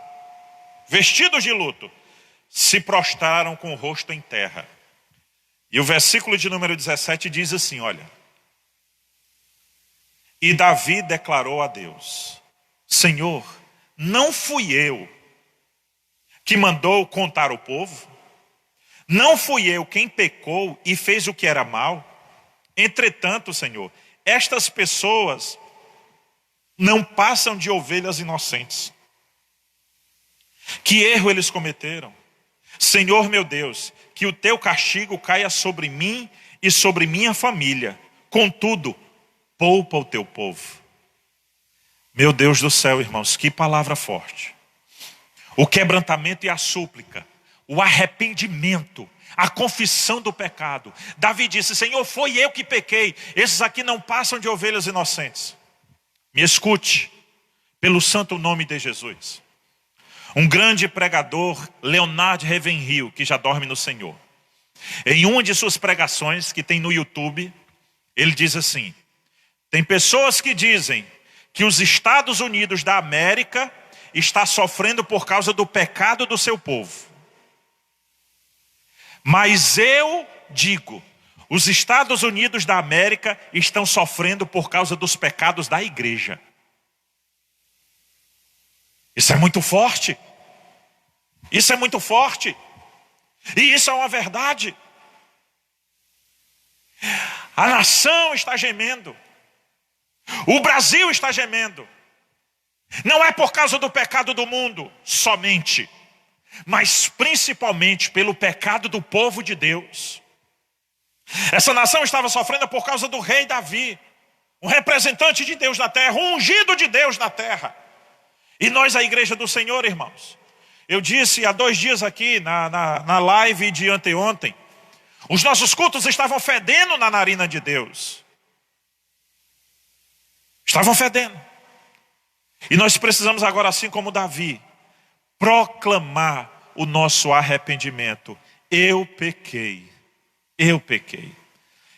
vestidos de luto, se prostraram com o rosto em terra. E o versículo de número 17 diz assim, olha: e Davi declarou a Deus: Senhor, não fui eu que mandou contar o povo? Não fui eu quem pecou e fez o que era mal? Entretanto, Senhor, estas pessoas não passam de ovelhas inocentes. Que erro eles cometeram? Senhor meu Deus, que o teu castigo caia sobre mim e sobre minha família. Contudo, poupa o teu povo. Meu Deus do céu, irmãos, que palavra forte. O quebrantamento e a súplica, o arrependimento, a confissão do pecado. Davi disse: Senhor, foi eu que pequei. Esses aqui não passam de ovelhas inocentes. Me escute, pelo santo nome de Jesus. Um grande pregador, Leonard Ravenhill, que já dorme no Senhor, em uma de suas pregações que tem no YouTube, ele diz assim: tem pessoas que dizem que os Estados Unidos da América está sofrendo por causa do pecado do seu povo. Mas eu digo, os Estados Unidos da América estão sofrendo por causa dos pecados da igreja. Isso é muito forte. Isso é muito forte. E isso é uma verdade. A nação está gemendo. O Brasil está gemendo. Não é por causa do pecado do mundo somente, mas principalmente pelo pecado do povo de Deus. Essa nação estava sofrendo por causa do rei Davi, um representante de Deus na terra, um ungido de Deus na terra. E nós, a igreja do Senhor, irmãos, eu disse há 2 dias aqui na live de anteontem, os nossos cultos estavam fedendo na narina de Deus. Estavam fedendo. E nós precisamos agora, assim como Davi, proclamar o nosso arrependimento. Eu pequei. Eu pequei.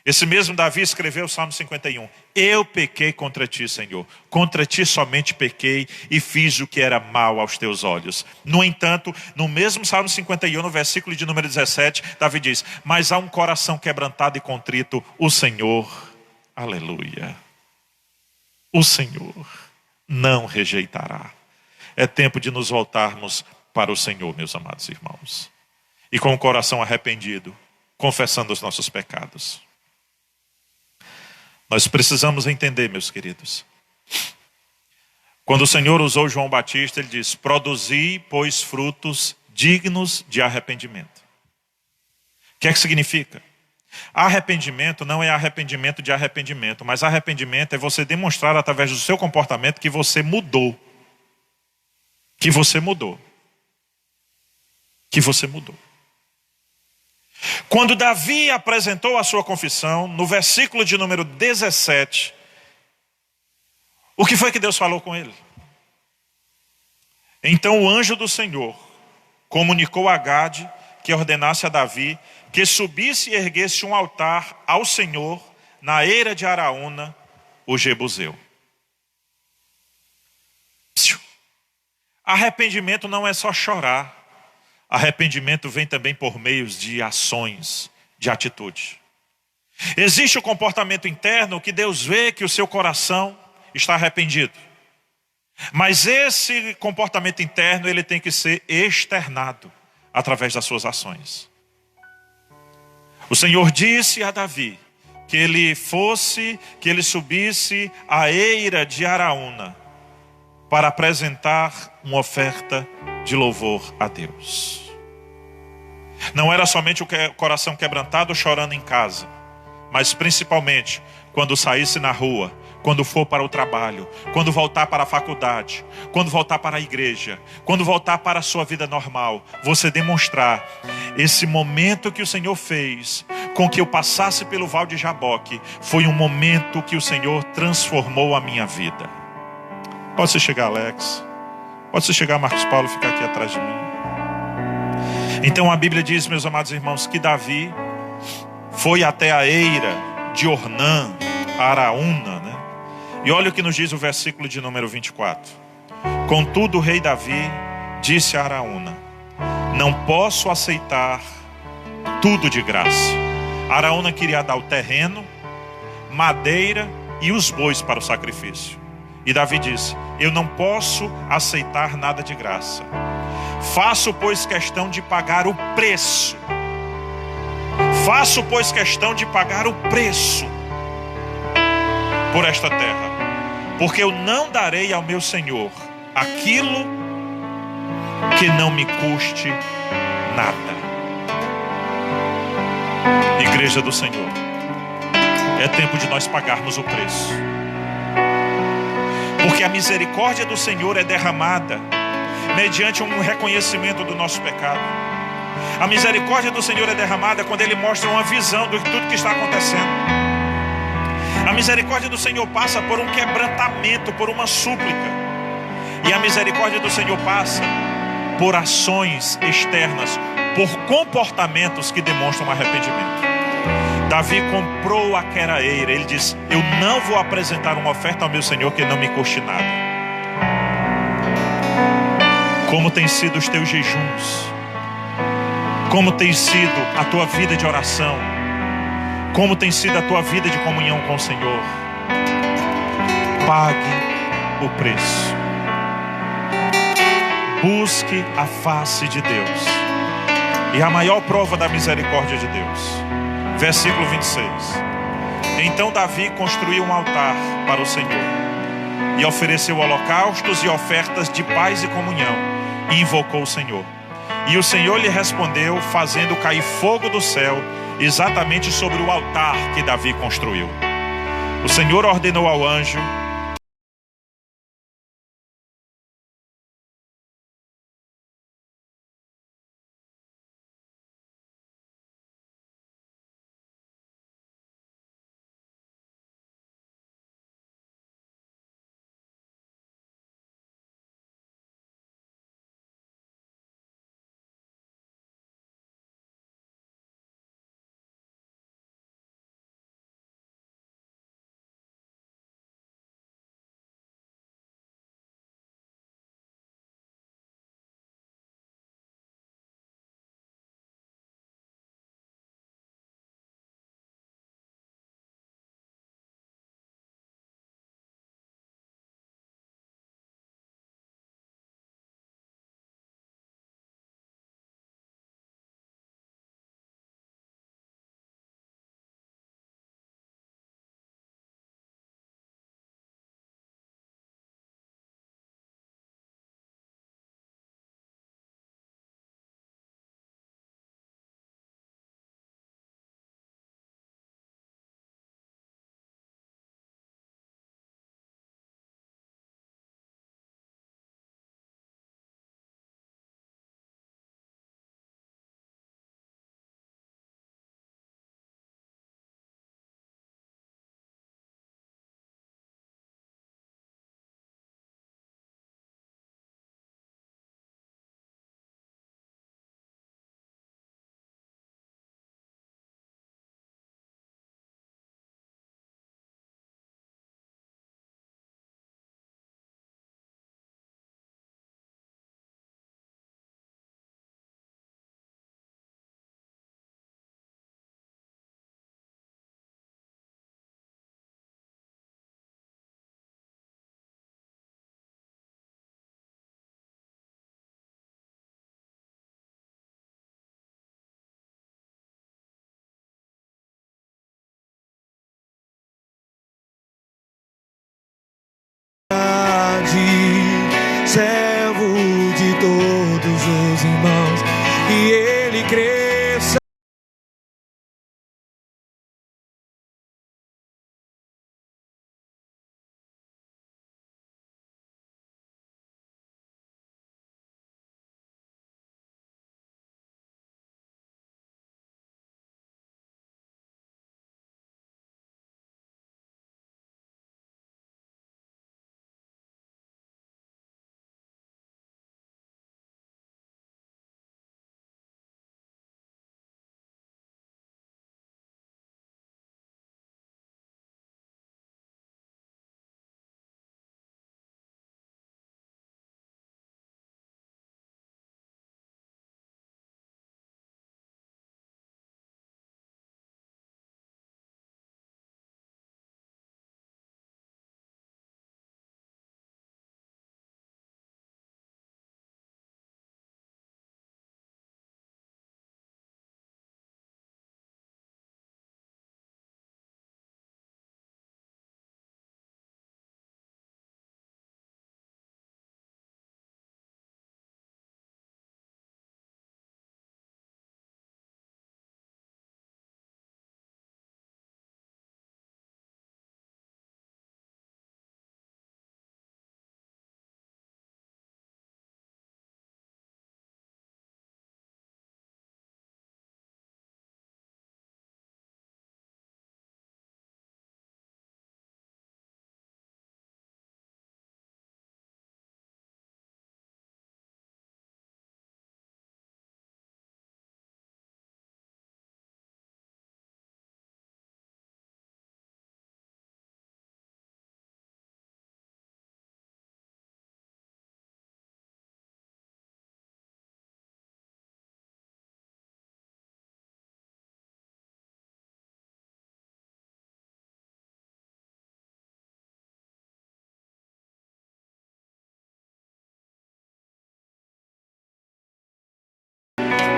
Esse mesmo Davi escreveu o Salmo 51. Eu pequei contra ti, Senhor. Contra ti somente pequei e fiz o que era mal aos teus olhos. No entanto, no mesmo Salmo 51, no versículo de número 17, Davi diz: mas há um coração quebrantado e contrito, o Senhor, aleluia, o Senhor não rejeitará. É tempo de nos voltarmos para o Senhor, meus amados irmãos. E com o coração arrependido, confessando os nossos pecados. Nós precisamos entender, meus queridos. Quando o Senhor usou João Batista, ele diz: produzi, pois, frutos dignos de arrependimento. O que é que significa? Arrependimento não é arrependimento de arrependimento, mas arrependimento é você demonstrar através do seu comportamento que você mudou. Que você mudou. Que você mudou. Quando Davi apresentou a sua confissão, no versículo de número 17, o que foi que Deus falou com ele? Então o anjo do Senhor comunicou a Gade que ordenasse a Davi que subisse e erguesse um altar ao Senhor na eira de Araúna, o Jebuseu. Arrependimento não é só chorar. Arrependimento vem também por meios de ações, de atitude. Existe o comportamento interno que Deus vê que o seu coração está arrependido. Mas esse comportamento interno, ele tem que ser externado através das suas ações. O Senhor disse a Davi que ele subisse à eira de Araúna para apresentar uma oferta de louvor a Deus. Não era somente o coração quebrantado chorando em casa, mas principalmente quando saísse na rua, quando for para o trabalho, quando voltar para a faculdade, quando voltar para a igreja, quando voltar para a sua vida normal, você demonstrar esse momento que o Senhor fez com que eu passasse pelo Val de Jaboque, foi um momento que o Senhor transformou a minha vida. Pode você chegar, Alex? Pode você chegar, Marcos Paulo, ficar aqui atrás de mim? Então a Bíblia diz, meus amados irmãos, que Davi foi até a eira de Ornã, Araúna, né? E olha o que nos diz o versículo de número 24. Contudo o rei Davi disse a Araúna: não posso aceitar tudo de graça. Araúna queria dar o terreno, madeira e os bois para o sacrifício. E Davi disse: eu não posso aceitar nada de graça. Faço, pois, questão de pagar o preço. Faço, pois, questão de pagar o preço por esta terra. Porque eu não darei ao meu Senhor aquilo que não me custe nada. Igreja do Senhor, é tempo de nós pagarmos o preço. Porque a misericórdia do Senhor é derramada mediante um reconhecimento do nosso pecado. A misericórdia do Senhor é derramada quando Ele mostra uma visão de tudo que está acontecendo. A misericórdia do Senhor passa por um quebrantamento, por uma súplica. E a misericórdia do Senhor passa por ações externas, por comportamentos que demonstram arrependimento. Davi comprou aquela eira. Ele disse: eu não vou apresentar uma oferta ao meu Senhor que não me custe nada. Como tem sido os teus jejuns? Como tem sido a tua vida de oração? Como tem sido a tua vida de comunhão com o Senhor? Pague o preço. Busque a face de Deus. E a maior prova da misericórdia de Deus. Versículo 26. Então Davi construiu um altar para o Senhor e ofereceu holocaustos e ofertas de paz e comunhão. E invocou o Senhor. E o Senhor lhe respondeu, fazendo cair fogo do céu, exatamente sobre o altar que Davi construiu. O Senhor ordenou ao anjo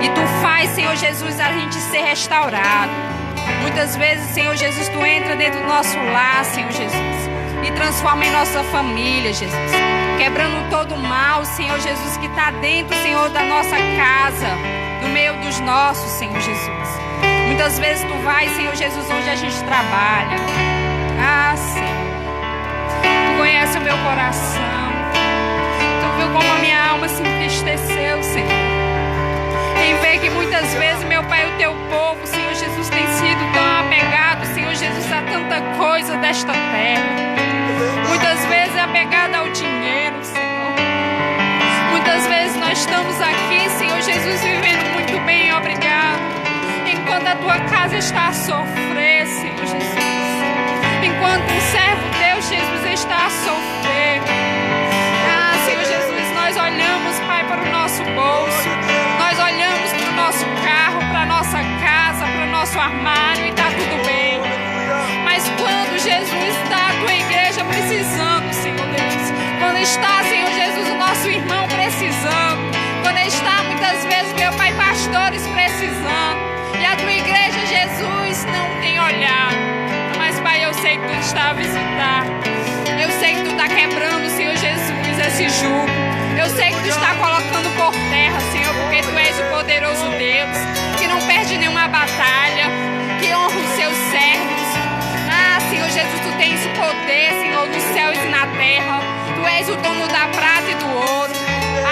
E Tu faz, Senhor Jesus, a gente ser restaurado. Muitas vezes, Senhor Jesus, Tu entra dentro do nosso lar, Senhor Jesus, e transforma em nossa família, Jesus. Quebrando todo o mal, Senhor Jesus, que está dentro, Senhor, da nossa casa, no meio dos nossos, Senhor Jesus. Muitas vezes Tu vai, Senhor Jesus, onde a gente trabalha. Ah, Senhor, Tu conhece o meu coração. Tu viu como a minha alma se entristeceu, Senhor, em ver que muitas vezes, meu Pai, o Teu povo, Senhor Jesus, tem sido tão apegado, Senhor Jesus, a tanta coisa desta terra. Muitas vezes é apegado ao dinheiro, Senhor. Muitas vezes nós estamos aqui, Senhor Jesus, vivendo muito bem, obrigado, enquanto a Tua casa está a sofrer, Senhor Jesus. Enquanto um servo Teu, Jesus, está a sofrer. Ah, Senhor Jesus, nós olhamos, Pai, para o nosso bolso. Nós olhamos para o nosso carro, para a nossa casa, para o nosso armário e está tudo bem. Mas quando, Jesus, está a Tua igreja precisando, Senhor Deus, quando está, Senhor Jesus, o nosso irmão precisando, quando está, muitas vezes, meu Pai, pastores precisando, e a Tua igreja, Jesus, não tem olhado. Mas, Pai, eu sei que Tu está a visitar. Eu sei que Tu está quebrando, Senhor Jesus, esse jugo. Eu sei que Tu está colocando por terra, Senhor, porque Tu és o poderoso Deus, que não perde nenhuma batalha, que honra os Seus servos. Ah, Senhor Jesus, Tu tens poder, Senhor, nos céus e na terra. Tu és o dono da prata e do ouro.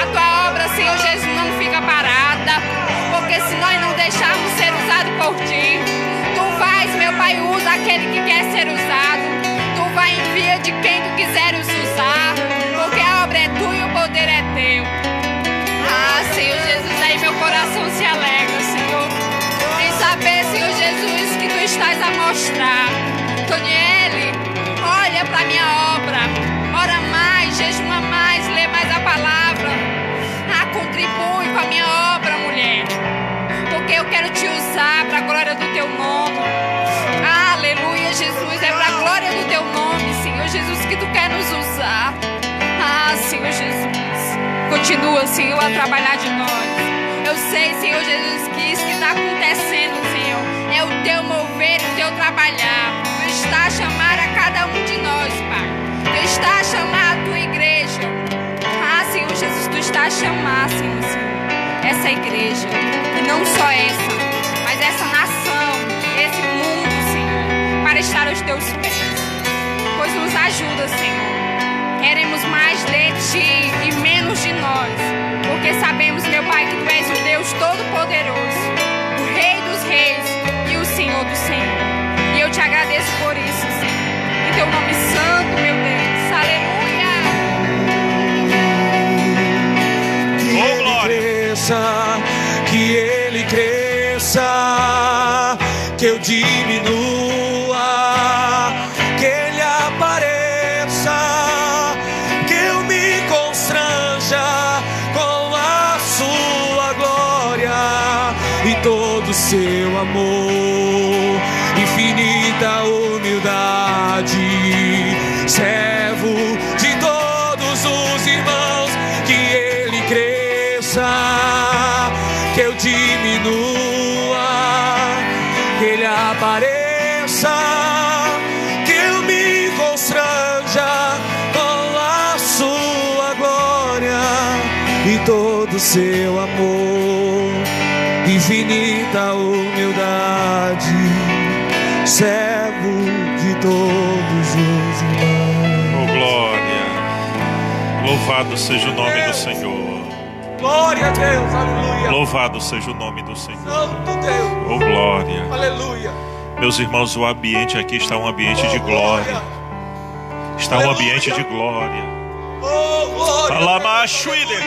A Tua obra, Senhor Jesus, não fica parada, porque se nós não deixarmos ser usados por Ti, Tu vais, meu Pai, usa aquele que quer ser usado. Tu vai envia de quem Tu quiseres usar, porque a obra é Tua e o poder é Teu. Ah, Senhor Jesus, aí meu coração se alegra, Senhor, em saber, Senhor Jesus, que Tu estás a mostrar. Toniele, olha para minha obra, ora mais, jejuma mais, lê mais a palavra. Ah, contribui com a minha obra, mulher, porque eu quero Te usar para a glória do Teu nome. Aleluia, Jesus, é para a glória do Teu nome, Senhor Jesus, que Tu quer nos usar. Ah, Senhor Jesus, continua, Senhor, a trabalhar de nós. Eu sei, Senhor Jesus, que isso que está acontecendo, Senhor, é o Teu mover, o Teu trabalhar. Tu está a chamar a cada um de nós, Pai. Tu está a chamar a Tua igreja. Ah, Senhor Jesus, Tu está a chamar, Senhor, essa igreja. E não só essa, mas essa nação, esse mundo, Senhor, para estar aos Teus pés. Pois nos ajuda, Senhor. Queremos mais de Ti e menos de nós, porque sabemos, meu Pai, que Tu és o Deus Todo-Poderoso, o Rei dos Reis e o Senhor do Senhor. E eu Te agradeço por isso, Senhor. Em Teu nome santo, meu Deus. Aleluia. Que Ele cresça, que Ele cresça, que eu diminua, que Ele apareça, que eu me constranja com a Sua glória e todo o Seu amor, infinita humildade, servo de todos os irmãos, que Ele cresça, que eu diminua, que Ele apareça, que eu me constranja com a Sua glória e todo o Seu amor, infinita humildade, servo de todos os irmãos. Oh, glória! Louvado seja o nome do Senhor. Glória a Deus, aleluia. Louvado seja o nome do Senhor. Santo Deus. Oh, glória. Aleluia. Meus irmãos, o ambiente aqui está um ambiente de glória. Está um ambiente de glória. Oh, glória. Alamachuile.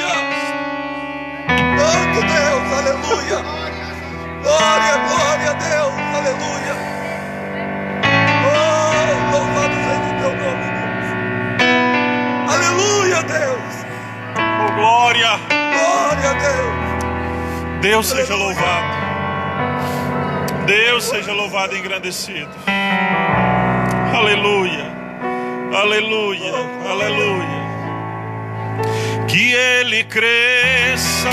Santo Deus, aleluia. Glória, glória a Deus, aleluia. Oh, louvado seja o Teu nome, Deus. Aleluia, Deus. Oh, glória. Glória a Deus. Deus seja louvado. Deus seja louvado e engrandecido. Aleluia. Aleluia. Aleluia. Que Ele cresça,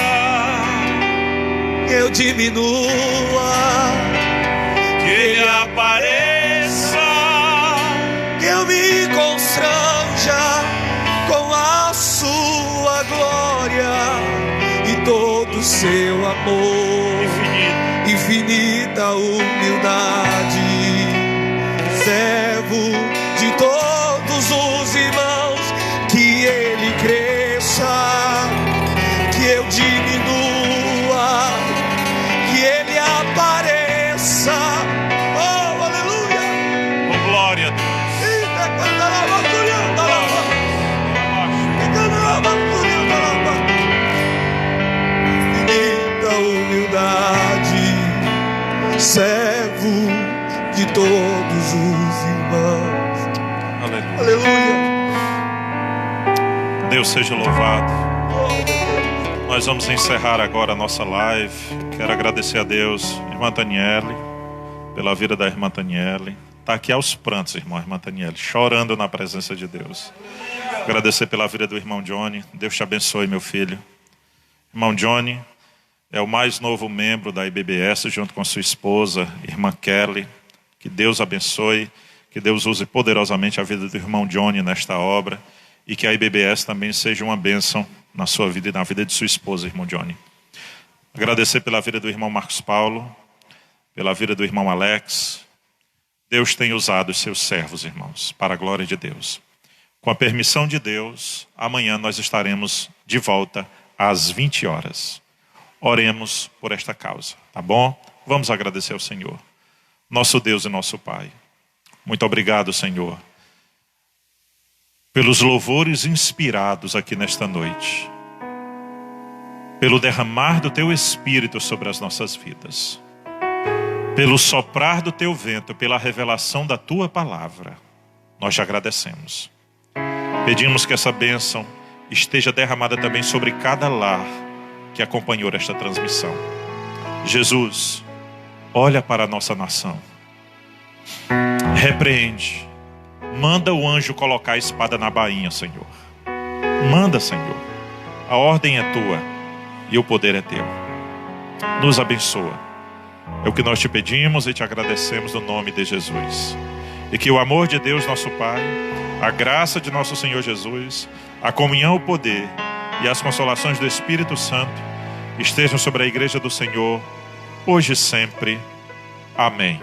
que eu diminua, que Ele apareça, que eu me constranja com a sua glória e todo o seu amor, infinita humildade, servo de todos os irmãos, que Ele cresça, que eu diminua, que Ele apareça. Oh, aleluia! Oh, glória a Deus. Infinita humildade, servo de todos os irmãos. Aleluia. Aleluia. Deus seja louvado. Nós vamos encerrar agora a nossa live. Quero agradecer a Deus, irmã Taniele, pela vida da irmã Taniele. Está aqui aos prantos, irmã Taniele, chorando na presença de Deus. Agradecer pela vida do irmão Johnny. Deus te abençoe, meu filho. Irmão Johnny é o mais novo membro da IBBS, junto com sua esposa, irmã Kelly. Que Deus abençoe, que Deus use poderosamente a vida do irmão Johnny nesta obra, e que a IBBS também seja uma bênção na sua vida e na vida de sua esposa, irmão Johnny. Agradecer pela vida do irmão Marcos Paulo, pela vida do irmão Alex. Deus tem usado os seus servos, irmãos, para a glória de Deus. Com a permissão de Deus, amanhã nós estaremos de volta às 20 horas. Oremos por esta causa, tá bom? Vamos agradecer ao Senhor. Nosso Deus e nosso Pai, muito obrigado, Senhor, pelos louvores inspirados aqui nesta noite, pelo derramar do Teu Espírito sobre as nossas vidas, pelo soprar do Teu vento, pela revelação da Tua palavra. Nós te agradecemos. Pedimos que essa bênção esteja derramada também sobre cada lar que acompanhou esta transmissão. Jesus, olha para a nossa nação, repreende, manda o anjo colocar a espada na bainha, Senhor. Manda, Senhor, a ordem é Tua e o poder é Teu. Nos abençoa, é o que nós te pedimos e te agradecemos no nome de Jesus. E que o amor de Deus nosso Pai, a graça de nosso Senhor Jesus, a comunhão, o poder e as consolações do Espírito Santo estejam sobre a igreja do Senhor, hoje e sempre. Amém.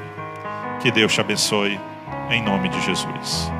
Que Deus te abençoe, em nome de Jesus.